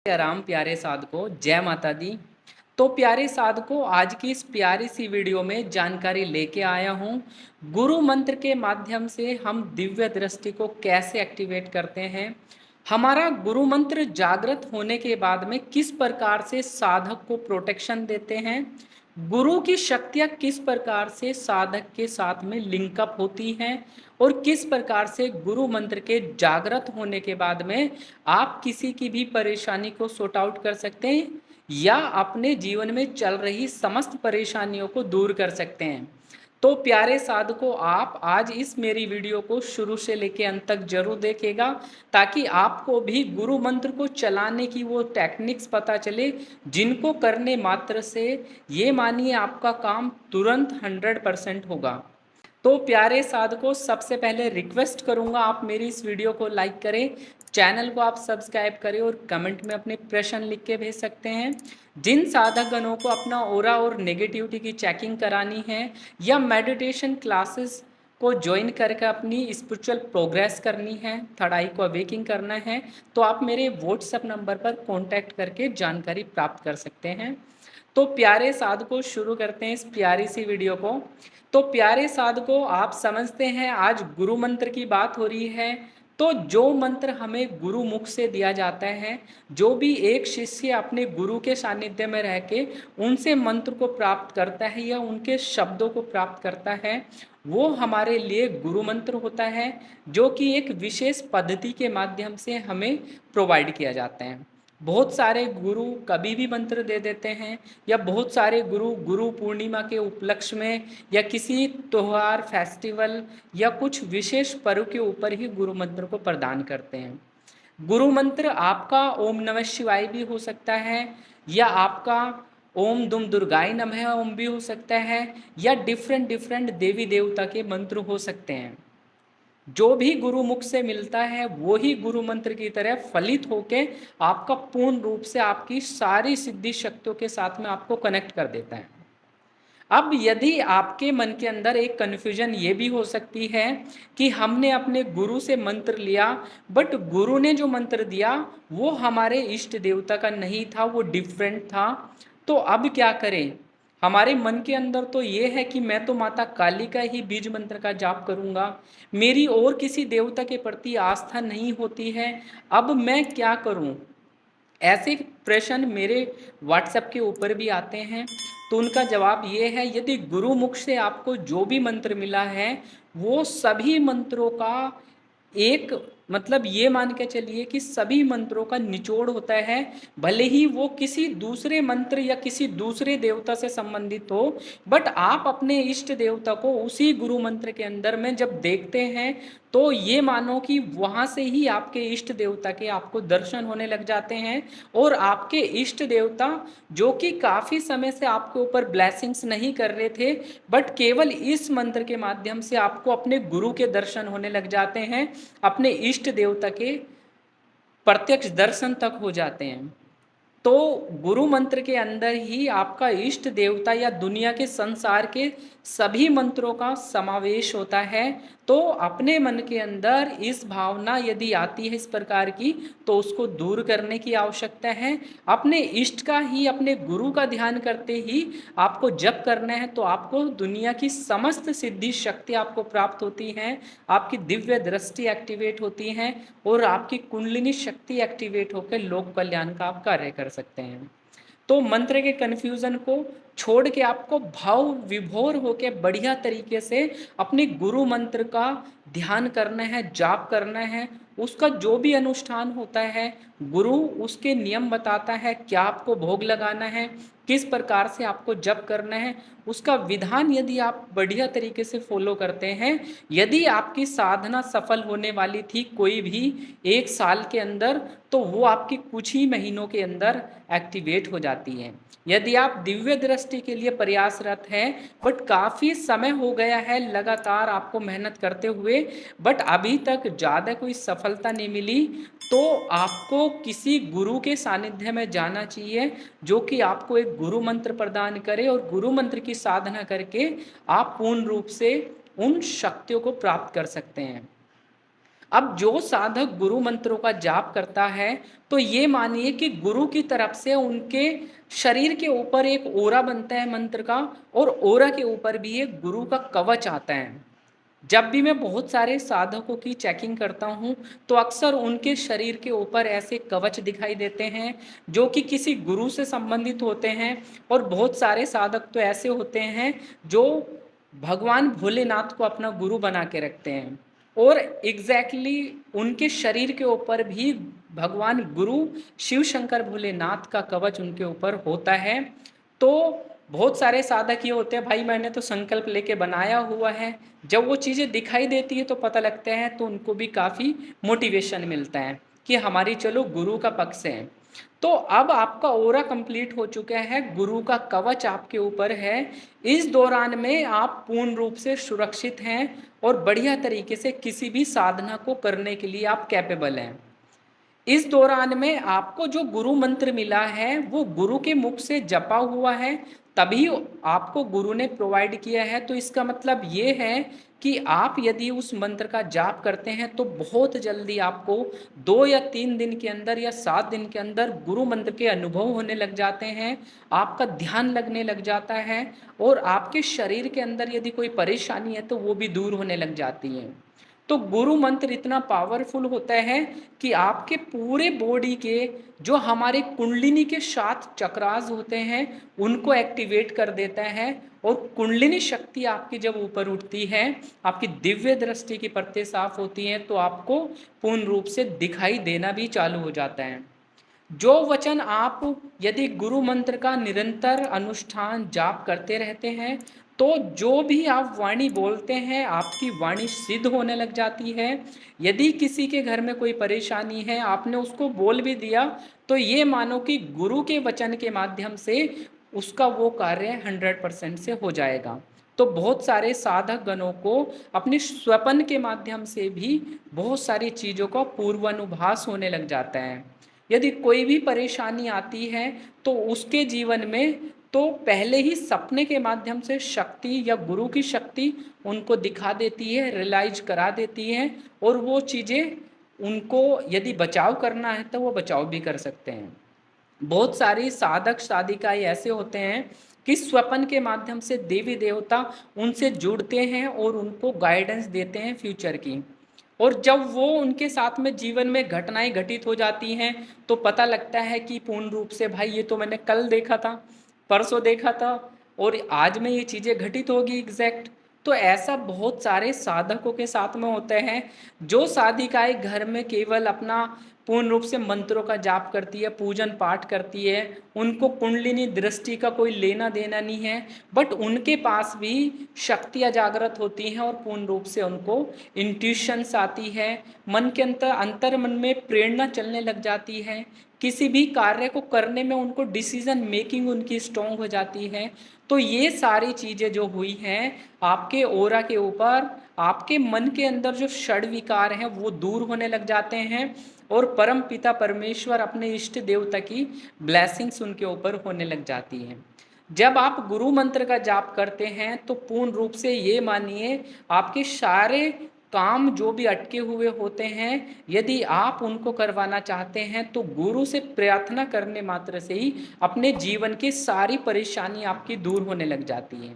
राम प्यारे साधको जय माता दी। तो प्यारे साधको आज की इस प्यारी सी वीडियो में जानकारी लेके आया हूँ। गुरु मंत्र के माध्यम से हम दिव्य दृष्टि को कैसे एक्टिवेट करते हैं। हमारा गुरु मंत्र जागृत होने के बाद में किस प्रकार से साधक को प्रोटेक्शन देते हैं। गुरु की शक्तियाँ किस प्रकार से साधक के साथ में लिंकअप होती हैं और किस प्रकार से गुरु मंत्र के जागृत होने के बाद में आप किसी की भी परेशानी को सॉर्ट आउट कर सकते हैं या अपने जीवन में चल रही समस्त परेशानियों को दूर कर सकते हैं। तो प्यारे साधकों, आप आज इस मेरी वीडियो को शुरू से लेकर अंत तक जरूर देखिएगा ताकि आपको भी गुरु मंत्र को चलाने की वो टेक्निक्स पता चले जिनको करने मात्र से ये मानिए आपका काम तुरंत 100% होगा। तो प्यारे साधकों, सबसे पहले रिक्वेस्ट करूंगा आप मेरी इस वीडियो को लाइक करें, चैनल को आप सब्सक्राइब करें और कमेंट में अपने प्रश्न लिख के भेज सकते हैं। जिन साधक गणों को अपना ओरा और नेगेटिविटी की चेकिंग करानी है या मेडिटेशन क्लासेस को ज्वाइन करके अपनी स्पिरिचुअल प्रोग्रेस करनी है, थर्ड आई को अवेकिंग करना है, तो आप मेरे व्हाट्सएप नंबर पर कांटेक्ट करके जानकारी प्राप्त कर सकते हैं। तो प्यारे साधकों, शुरू करते हैं इस प्यारी सी वीडियो को। तो प्यारे साधकों, आप समझते हैं आज गुरु मंत्र की बात हो रही है। तो जो मंत्र हमें गुरु मुख से दिया जाता है, जो भी एक शिष्य अपने गुरु के सानिध्य में रह के उनसे मंत्र को प्राप्त करता है या उनके शब्दों को प्राप्त करता है, वो हमारे लिए गुरु मंत्र होता है, जो कि एक विशेष पद्धति के माध्यम से हमें प्रोवाइड किया जाता है। बहुत सारे गुरु कभी भी मंत्र दे देते हैं या बहुत सारे गुरु गुरु पूर्णिमा के उपलक्ष्य में या किसी त्योहार फेस्टिवल या कुछ विशेष पर्व के ऊपर ही गुरु मंत्र को प्रदान करते हैं। गुरु मंत्र आपका ओम नमः शिवाय भी हो सकता है या आपका ओम दुम दुर्गाय नमः ओम भी हो सकता है या डिफरेंट डिफरेंट देवी देवता के मंत्र हो सकते हैं। जो भी गुरु मुख से मिलता है वो ही गुरु मंत्र की तरह फलित होके आपका पूर्ण रूप से आपकी सारी सिद्धि शक्तियों के साथ में आपको कनेक्ट कर देता है। अब यदि आपके मन के अंदर एक कन्फ्यूजन ये भी हो सकती है कि हमने अपने गुरु से मंत्र लिया बट गुरु ने जो मंत्र दिया वो हमारे इष्ट देवता का नहीं था, वो डिफरेंट था, तो अब क्या करें। हमारे मन के अंदर तो ये है कि मैं तो माता काली का ही बीज मंत्र का जाप करूंगा, मेरी और किसी देवता के प्रति आस्था नहीं होती है, अब मैं क्या करूं। ऐसे प्रश्न मेरे व्हाट्सएप के ऊपर भी आते हैं। तो उनका जवाब ये है, यदि गुरु मुख से आपको जो भी मंत्र मिला है वो सभी मंत्रों का एक मतलब ये मान के चलिए कि सभी मंत्रों का निचोड़ होता है। भले ही वो किसी दूसरे मंत्र या किसी दूसरे देवता से संबंधित हो, बट आप अपने इष्ट देवता को उसी गुरु मंत्र के अंदर में जब देखते हैं तो ये मानो कि वहाँ से ही आपके इष्ट देवता के आपको दर्शन होने लग जाते हैं। और आपके इष्ट देवता जो कि काफ़ी समय से आपके ऊपर ब्लेसिंग्स नहीं कर रहे थे, बट केवल इस मंत्र के माध्यम से आपको अपने गुरु के दर्शन होने लग जाते हैं, अपने इष्ट देवता के प्रत्यक्ष दर्शन तक हो जाते हैं। तो गुरु मंत्र के अंदर ही आपका इष्ट देवता या दुनिया के संसार के सभी मंत्रों का समावेश होता है। तो अपने मन के अंदर इस भावना यदि आती है इस प्रकार की, तो उसको दूर करने की आवश्यकता है। अपने इष्ट का ही, अपने गुरु का ध्यान करते ही आपको जप करना है, तो आपको दुनिया की समस्त सिद्धि शक्ति आपको प्राप्त होती हैं, आपकी दिव्य दृष्टि एक्टिवेट होती हैं और आपकी कुंडलिनी शक्ति एक्टिवेट होकर लोक कल्याण का आप कार्य कर सकते हैं। तो मंत्र के कन्फ्यूजन को छोड़ के आपको भाव विभोर होकर बढ़िया तरीके से अपने गुरु मंत्र का ध्यान करना है, जाप करना है। उसका जो भी अनुष्ठान होता है गुरु उसके नियम बताता है, क्या आपको भोग लगाना है, किस प्रकार से आपको जप करना है, उसका विधान यदि आप बढ़िया तरीके से फॉलो करते हैं, यदि आपकी साधना सफल होने वाली थी कोई भी 1 साल के अंदर, तो वो आपकी कुछ ही महीनों के अंदर एक्टिवेट हो जाती है। यदि आप दिव्य दृष्टि के लिए प्रयासरत हैं बट काफ़ी समय हो गया है लगातार आपको मेहनत करते हुए, बट अभी तक ज़्यादा कोई सफलता नहीं मिली, तो आपको किसी गुरु के सानिध्य में जाना चाहिए जो कि आपको एक गुरु मंत्र प्रदान करे और गुरु मंत्र की साधना करके आप पूर्ण रूप से उन शक्तियों को प्राप्त कर सकते हैं। अब जो साधक गुरु मंत्रों का जाप करता है, तो ये मानिए कि गुरु की तरफ से उनके शरीर के ऊपर एक ओरा बनता है मंत्र का, और ओरा के ऊपर भी एक गुरु का कवच आता है। जब भी मैं बहुत सारे साधकों की चेकिंग करता हूँ, तो अक्सर उनके शरीर के ऊपर ऐसे कवच दिखाई देते हैं जो कि किसी गुरु से संबंधित होते हैं। और बहुत सारे साधक तो ऐसे होते हैं जो भगवान भोलेनाथ को अपना गुरु बना के रखते हैं, और उनके शरीर के ऊपर भी भगवान गुरु शिव शंकर भोलेनाथ का कवच उनके ऊपर होता है। तो बहुत सारे साधक ये होते हैं, भाई मैंने तो संकल्प लेके बनाया हुआ है, जब वो चीज़ें दिखाई देती है तो पता लगता है, तो उनको भी काफ़ी मोटिवेशन मिलता है कि हमारी चलो गुरु का पक्ष है। तो अब आपका ओरा कंप्लीट हो चुका है, गुरु का कवच आपके ऊपर है। इस दौरान में आप पूर्ण रूप से सुरक्षित हैं और बढ़िया तरीके से किसी भी साधना को करने के लिए आप कैपेबल हैं। इस दौरान में आपको जो गुरु मंत्र मिला है वो गुरु के मुख से जपा हुआ है, तभी आपको गुरु ने प्रोवाइड किया है। तो इसका मतलब ये है कि आप यदि उस मंत्र का जाप करते हैं तो बहुत जल्दी आपको 2 या 3 दिन के अंदर या 7 दिन के अंदर गुरु मंत्र के अनुभव होने लग जाते हैं, आपका ध्यान लगने लग जाता है, और आपके शरीर के अंदर यदि कोई परेशानी है तो वो भी दूर होने लग जाती है। तो गुरु मंत्र इतना पावरफुल होता है कि आपके पूरे बॉडी के जो हमारे कुंडलिनी के 7 चक्रास होते हैं उनको एक्टिवेट कर देता है, और कुंडलिनी शक्ति आपकी जब ऊपर उठती है, आपकी दिव्य दृष्टि की परतें साफ होती हैं, तो आपको पूर्ण रूप से दिखाई देना भी चालू हो जाता है। जो वचन आप यदि गुरु मंत्र का निरंतर अनुष्ठान जाप करते रहते हैं, तो जो भी आप वाणी बोलते हैं आपकी वाणी सिद्ध होने लग जाती है। यदि किसी के घर में कोई परेशानी है, आपने उसको बोल भी दिया, तो ये मानो कि गुरु के वचन के माध्यम से उसका वो कार्य 100% से हो जाएगा। तो बहुत सारे साधक गणों को अपने स्वपन के माध्यम से भी बहुत सारी चीज़ों का पूर्वानुभास होने लग जाता है। यदि कोई भी परेशानी आती है तो उसके जीवन में तो पहले ही सपने के माध्यम से शक्ति या गुरु की शक्ति उनको दिखा देती है, रियलाइज करा देती है, और वो चीज़ें उनको यदि बचाव करना है तो वो बचाव भी कर सकते हैं। बहुत सारी साधक साधिकाएं ऐसे होते हैं कि स्वपन के माध्यम से देवी देवता उनसे जुड़ते हैं और उनको गाइडेंस देते हैं फ्यूचर की। और जब वो उनके साथ में जीवन में घटनाएं घटित हो जाती हैं, तो पता लगता है कि पूर्ण रूप से भाई ये तो मैंने कल देखा था, परसों देखा था, और आज में ये चीज़ें घटित होगी एग्जैक्ट। तो ऐसा बहुत सारे साधकों के साथ में होते हैं। जो साधिकाएं घर में केवल अपना पूर्ण रूप से मंत्रों का जाप करती है, पूजन पाठ करती है, उनको कुंडलिनी दृष्टि का कोई लेना देना नहीं है, बट उनके पास भी शक्तियाँ जागृत होती हैं और पूर्ण रूप से उनको इंट्यूशंस आती है, मन के अंतर मन में प्रेरणा चलने लग जाती है, किसी भी कार्य को करने में उनको डिसीजन मेकिंग उनकी स्ट्रॉन्ग हो जाती है। तो ये सारी चीज़ें जो हुई हैं आपके ओरा के ऊपर, आपके मन के अंदर जो षड विकार हैं वो दूर होने लग जाते हैं, और परम पिता परमेश्वर अपने इष्ट देवता की ब्लेसिंग्स उनके ऊपर होने लग जाती हैं। जब आप गुरु मंत्र का जाप करते हैं तो पूर्ण रूप से ये मानिए आपके सारे काम जो भी अटके हुए होते हैं, यदि आप उनको करवाना चाहते हैं तो गुरु से प्रार्थना करने मात्र से ही अपने जीवन की सारी परेशानी आपकी दूर होने लग जाती है।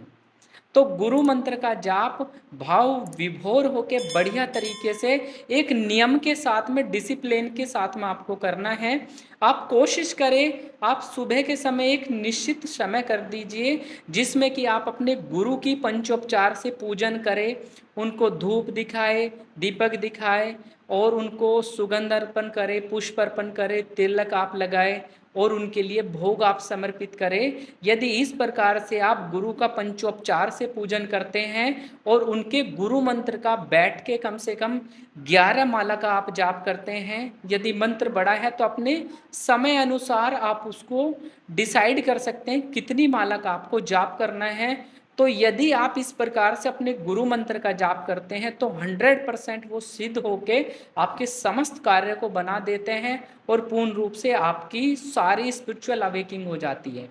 तो गुरु मंत्र का जाप भाव विभोर होके बढ़िया तरीके से एक नियम के साथ में, डिसिप्लिन के साथ में आपको करना है। आप कोशिश करें, आप सुबह के समय एक निश्चित समय कर दीजिए जिसमें कि आप अपने गुरु की पंचोपचार से पूजन करें, उनको धूप दिखाए, दीपक दिखाए, और उनको सुगंध अर्पण करें, पुष्प अर्पण करें, तिलक आप लगाए, और उनके लिए भोग आप समर्पित करें। यदि इस प्रकार से आप गुरु का पंचोपचार से पूजन करते हैं और उनके गुरु मंत्र का बैठ के कम से कम 11 माला का आप जाप करते हैं, यदि मंत्र बड़ा है तो अपने समय अनुसार आप उसको डिसाइड कर सकते हैं कितनी माला का आपको जाप करना है। तो यदि आप इस प्रकार से अपने गुरु मंत्र का जाप करते हैं तो 100% वो सिद्ध होके आपके समस्त कार्य को बना देते हैं, और पूर्ण रूप से आपकी सारी स्पिरिचुअल अवेकिंग हो जाती है।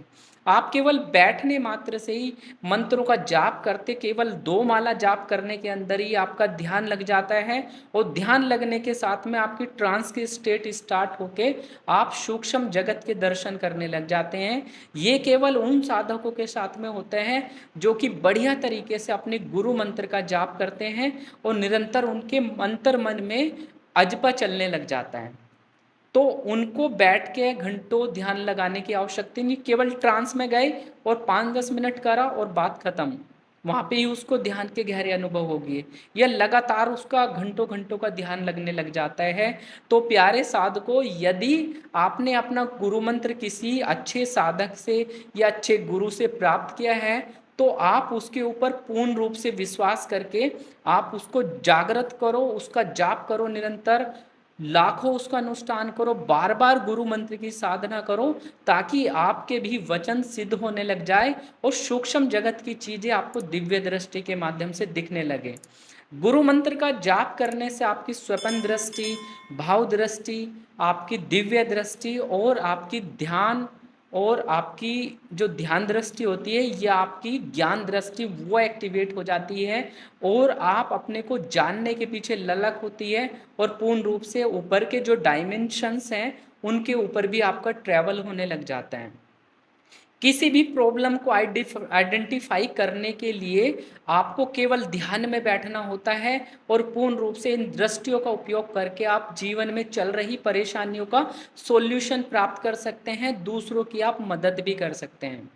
आप केवल बैठने मात्र से ही मंत्रों का जाप करते, केवल 2 माला जाप करने के अंदर ही आपका ध्यान लग जाता है और ध्यान लगने के साथ में आपकी ट्रांस की स्टेट स्टार्ट होके आप सूक्ष्म जगत के दर्शन करने लग जाते हैं। ये केवल उन साधकों के साथ में होते हैं जो कि बढ़िया तरीके से अपने गुरु मंत्र का जाप करते हैं और निरंतर उनके मंत्र मन में अजपा चलने लग जाता है। तो उनको बैठ के घंटों ध्यान लगाने की आवश्यकता नहीं, केवल ट्रांस में गए और 5-10 मिनट करा और बात खत्म, वहाँ पे ही उसको ध्यान के गहरे अनुभव होगी। यह लगातार उसका घंटों घंटों का ध्यान लगने लग जाता है। तो प्यारे साधकों, यदि आपने अपना गुरु मंत्र किसी अच्छे साधक से या अच्छे गुरु से प्राप्त किया है तो आप उसके ऊपर पूर्ण रूप से विश्वास करके आप उसको जागृत करो, उसका जाप करो, निरंतर लाखों उसका अनुष्ठान करो, बार बार गुरु मंत्र की साधना करो, ताकि आपके भी वचन सिद्ध होने लग जाए और सूक्ष्म जगत की चीजें आपको दिव्य दृष्टि के माध्यम से दिखने लगे। गुरु मंत्र का जाप करने से आपकी स्वपन दृष्टि, भाव दृष्टि, आपकी दिव्य दृष्टि और आपकी ध्यान और आपकी जो ध्यान दृष्टि होती है या आपकी ज्ञान दृष्टि वो एक्टिवेट हो जाती है और आप अपने को जानने के पीछे ललक होती है और पूर्ण रूप से ऊपर के जो डायमेंशंस हैं उनके ऊपर भी आपका ट्रैवल होने लग जाता है। किसी भी प्रॉब्लम को आइडेंटिफाई करने के लिए आपको केवल ध्यान में बैठना होता है और पूर्ण रूप से इन दृष्टियों का उपयोग करके आप जीवन में चल रही परेशानियों का सॉल्यूशन प्राप्त कर सकते हैं, दूसरों की आप मदद भी कर सकते हैं।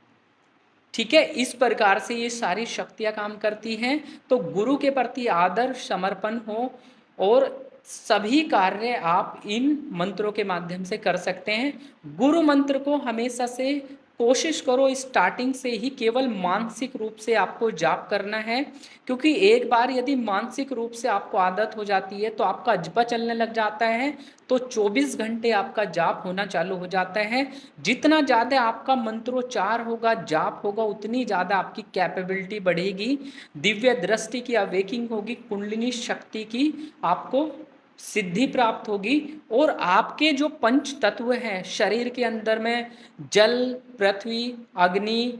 ठीक है, इस प्रकार से ये सारी शक्तियां काम करती हैं। तो गुरु के प्रति आदर, समर्पण हो और सभी कार्य आप इन मंत्रों के माध्यम से कर सकते हैं। गुरु मंत्र को हमेशा से कोशिश करो स्टार्टिंग से ही केवल मानसिक रूप से आपको जाप करना है, क्योंकि एक बार यदि मानसिक रूप से आपको आदत हो जाती है तो आपका अजपा चलने लग जाता है, तो 24 घंटे आपका जाप होना चालू हो जाता है। जितना ज़्यादा आपका मंत्रोच्चार होगा, जाप होगा, उतनी ज़्यादा आपकी कैपेबिलिटी बढ़ेगी, दिव्य दृष्टि की अवेकिंग होगी, कुंडलिनी शक्ति की आपको सिद्धि प्राप्त होगी और आपके जो पंच तत्व हैं शरीर के अंदर में, जल, पृथ्वी, अग्नि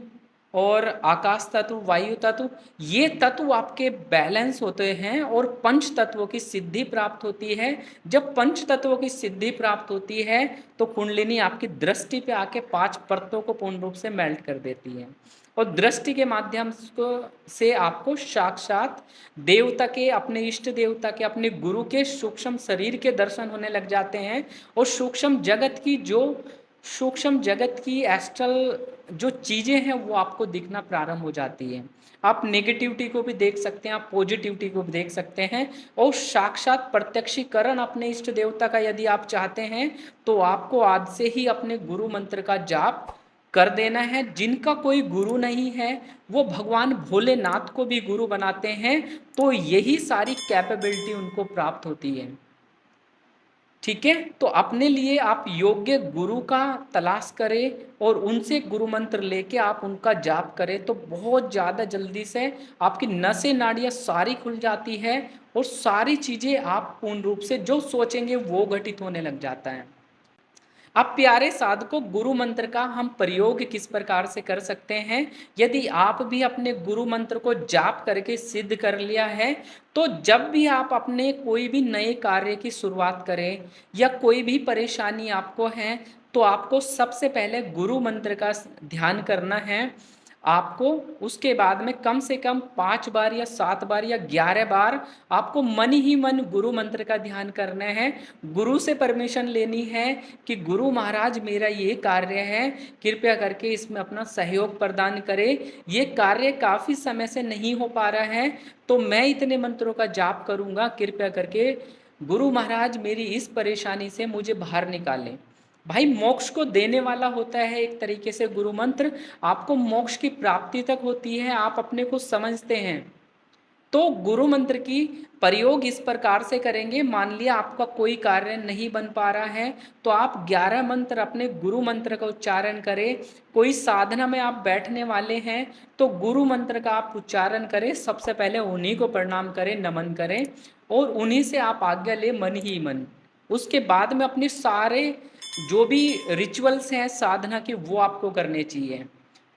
और आकाश तत्व, वायु तत्व, ये तत्व आपके बैलेंस होते हैं और पंच तत्वों की सिद्धि प्राप्त होती है। जब पंच तत्वों की सिद्धि प्राप्त होती है तो कुंडलिनी आपकी दृष्टि पे आके 5 परतों को पूर्ण रूप से मेल्ट कर देती है और दृष्टि के माध्यम से आपको साक्षात देवता के, अपने इष्ट देवता के, अपने गुरु के सूक्ष्म शरीर के दर्शन होने लग जाते हैं और सूक्ष्म जगत की एस्ट्रल जो चीज़ें हैं वो आपको दिखना प्रारंभ हो जाती हैं। आप नेगेटिविटी को भी देख सकते हैं, आप पॉजिटिविटी को भी देख सकते हैं और साक्षात प्रत्यक्षीकरण अपने इष्ट देवता का यदि आप चाहते हैं तो आपको आज से ही अपने गुरु मंत्र का जाप कर देना है। जिनका कोई गुरु नहीं है वो भगवान भोलेनाथ को भी गुरु बनाते हैं, तो यही सारी कैपेबिलिटी उनको प्राप्त होती है। ठीक है, तो अपने लिए आप योग्य गुरु का तलाश करें और उनसे गुरु मंत्र लेके आप उनका जाप करें तो बहुत ज़्यादा जल्दी से आपकी नसें नाड़ियाँ सारी खुल जाती है और सारी चीज़ें आप पूर्ण रूप से जो सोचेंगे वो घटित होने लग जाता है। अब प्यारे साधकों, गुरु मंत्र का हम प्रयोग किस प्रकार से कर सकते हैं? यदि आप भी अपने गुरु मंत्र को जाप करके सिद्ध कर लिया है तो जब भी आप अपने कोई भी नए कार्य की शुरुआत करें या कोई भी परेशानी आपको है तो आपको सबसे पहले गुरु मंत्र का ध्यान करना है। आपको उसके बाद में कम से कम 5 बार या 7 बार या 11 बार आपको मन ही मन गुरु मंत्र का ध्यान करना है। गुरु से परमिशन लेनी है कि गुरु महाराज मेरा ये कार्य है, कृपया करके इसमें अपना सहयोग प्रदान करें। ये कार्य काफ़ी समय से नहीं हो पा रहा है तो मैं इतने मंत्रों का जाप करूँगा, कृपया करके गुरु महाराज मेरी इस परेशानी से मुझे बाहर निकालें। भाई मोक्ष को देने वाला होता है एक तरीके से गुरु मंत्र, आपको मोक्ष की प्राप्ति तक होती है, आप अपने को समझते हैं। तो गुरु मंत्र की प्रयोग इस प्रकार से करेंगे, मान लिया आपका कोई कार्य नहीं बन पा रहा है तो आप 11 मंत्र अपने गुरु मंत्र का उच्चारण करें। कोई साधना में आप बैठने वाले हैं तो गुरु मंत्र का आप उच्चारण करें, सबसे पहले उन्हीं को प्रणाम करें, नमन करें और उन्हीं से आप आज्ञा ले मन ही मन। उसके बाद में अपने सारे जो भी रिचुअल्स हैं साधना के वो आपको करने चाहिए।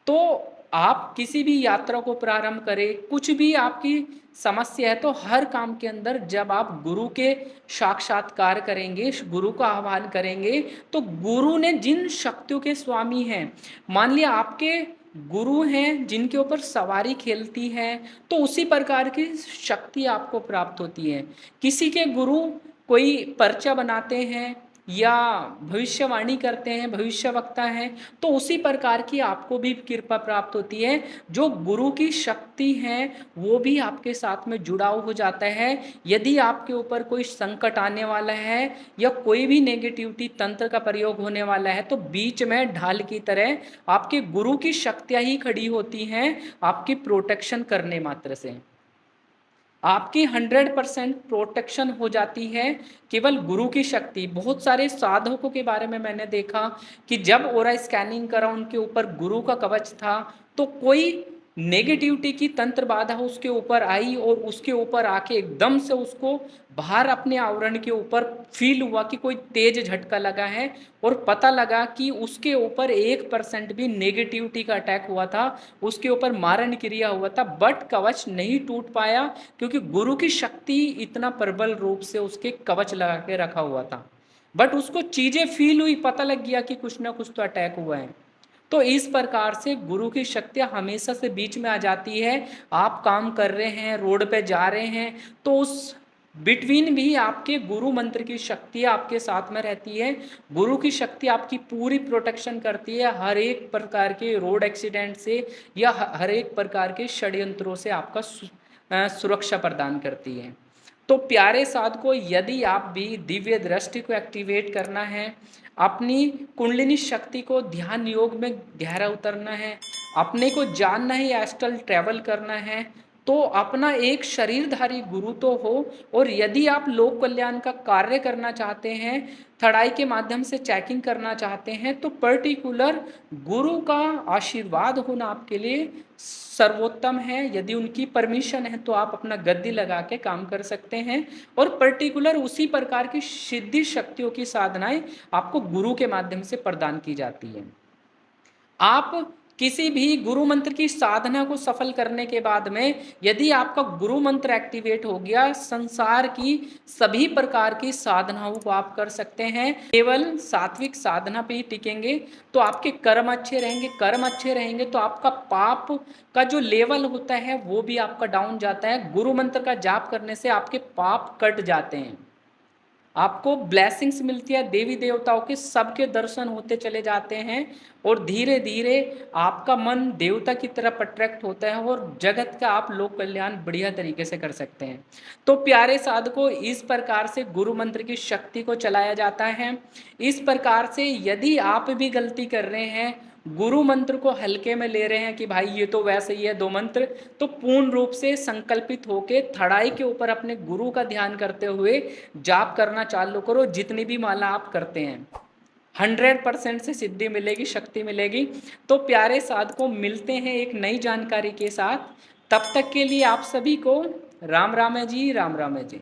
तो आप किसी भी यात्रा को प्रारंभ करें, कुछ भी आपकी समस्या है, तो हर काम के अंदर जब आप गुरु के साक्षात्कार करेंगे, गुरु का आह्वान करेंगे, तो गुरु ने जिन शक्तियों के स्वामी हैं, मान लिया आपके गुरु हैं जिनके ऊपर सवारी खेलती है, तो उसी प्रकार की शक्ति आपको प्राप्त होती है। किसी के गुरु कोई पर्चा बनाते हैं या भविष्यवाणी करते हैं, भविष्यवक्ता हैं, तो उसी प्रकार की आपको भी कृपा प्राप्त होती है। जो गुरु की शक्ति है वो भी आपके साथ में जुड़ाव हो जाता है। यदि आपके ऊपर कोई संकट आने वाला है या कोई भी नेगेटिविटी तंत्र का प्रयोग होने वाला है, तो बीच में ढाल की तरह आपके गुरु की शक्तियाँ ही खड़ी होती हैं आपकी प्रोटेक्शन करने मात्र से। आपकी 100% प्रोटेक्शन हो जाती है केवल गुरु की शक्ति। बहुत सारे साधकों के बारे में मैंने देखा कि जब ओरा स्कैनिंग करा उनके ऊपर गुरु का कवच था, तो कोई नेगेटिविटी की तंत्र बाधा उसके ऊपर आई और उसके ऊपर आके एकदम से उसको बाहर अपने आवरण के ऊपर फील हुआ कि कोई तेज झटका लगा है, और पता लगा कि उसके ऊपर 1% भी नेगेटिविटी का अटैक हुआ था, उसके ऊपर मारण क्रिया हुआ था, बट कवच नहीं टूट पाया क्योंकि गुरु की शक्ति इतना प्रबल रूप से उसके कवच लगा के रखा हुआ था। बट उसको चीजें फील हुई, पता लग गया कि कुछ ना कुछ तो अटैक हुआ है। तो इस प्रकार से गुरु की शक्तियाँ हमेशा से बीच में आ जाती है। आप काम कर रहे हैं, रोड पे जा रहे हैं, तो उस बिटवीन भी आपके गुरु मंत्र की शक्ति आपके साथ में रहती है। गुरु की शक्ति आपकी पूरी प्रोटेक्शन करती है हर एक प्रकार के रोड एक्सीडेंट से या हर एक प्रकार के षड्यंत्रों से आपका सुरक्षा प्रदान करती है। तो प्यारे साधकों, यदि आप भी दिव्य दृष्टि को एक्टिवेट करना है, अपनी कुंडलिनी शक्ति को ध्यान योग में गहरा उतरना है, अपने को जानना है, एस्ट्रल ट्रैवल करना है, तो अपना एक शरीरधारी गुरु तो हो, और यदि आप लोक कल्याण का कार्य करना चाहते हैं, थड़ाई के माध्यम से चेकिंग करना चाहते हैं, तो पर्टिकुलर गुरु का आशीर्वाद होना आपके लिए सर्वोत्तम है। यदि उनकी परमिशन है तो आप अपना गद्दी लगा के काम कर सकते हैं, और पर्टिकुलर उसी प्रकार की सिद्धि शक्तियों की साधनाएं आपको गुरु के माध्यम से प्रदान की जाती है। आप किसी भी गुरु मंत्र की साधना को सफल करने के बाद में यदि आपका गुरु मंत्र एक्टिवेट हो गया, संसार की सभी प्रकार की साधनाओं को आप कर सकते हैं। केवल सात्विक साधना पे ही टिकेंगे तो आपके कर्म अच्छे रहेंगे, कर्म अच्छे रहेंगे तो आपका पाप का जो लेवल होता है वो भी आपका डाउन जाता है। गुरु मंत्र का जाप करने से आपके पाप कट जाते हैं, आपको ब्लेसिंग्स मिलती है, देवी देवताओं के सबके दर्शन होते चले जाते हैं, और धीरे धीरे आपका मन देवता की तरफ अट्रैक्ट होता है और जगत का आप लोक कल्याण बढ़िया तरीके से कर सकते हैं। तो प्यारे साधकों, इस प्रकार से गुरु मंत्र की शक्ति को चलाया जाता है। इस प्रकार से यदि आप भी गलती कर रहे हैं, गुरु मंत्र को हल्के में ले रहे हैं कि भाई ये तो वैसे ही है 2 मंत्र, तो पूर्ण रूप से संकल्पित होके थड़ाई के ऊपर अपने गुरु का ध्यान करते हुए जाप करना चालू करो। जितनी भी माला आप करते हैं 100% से सिद्धि मिलेगी, शक्ति मिलेगी। तो प्यारे साधकों, मिलते हैं एक नई जानकारी के साथ। तब तक के लिए आप सभी को राम राम है जी, राम राम है जी।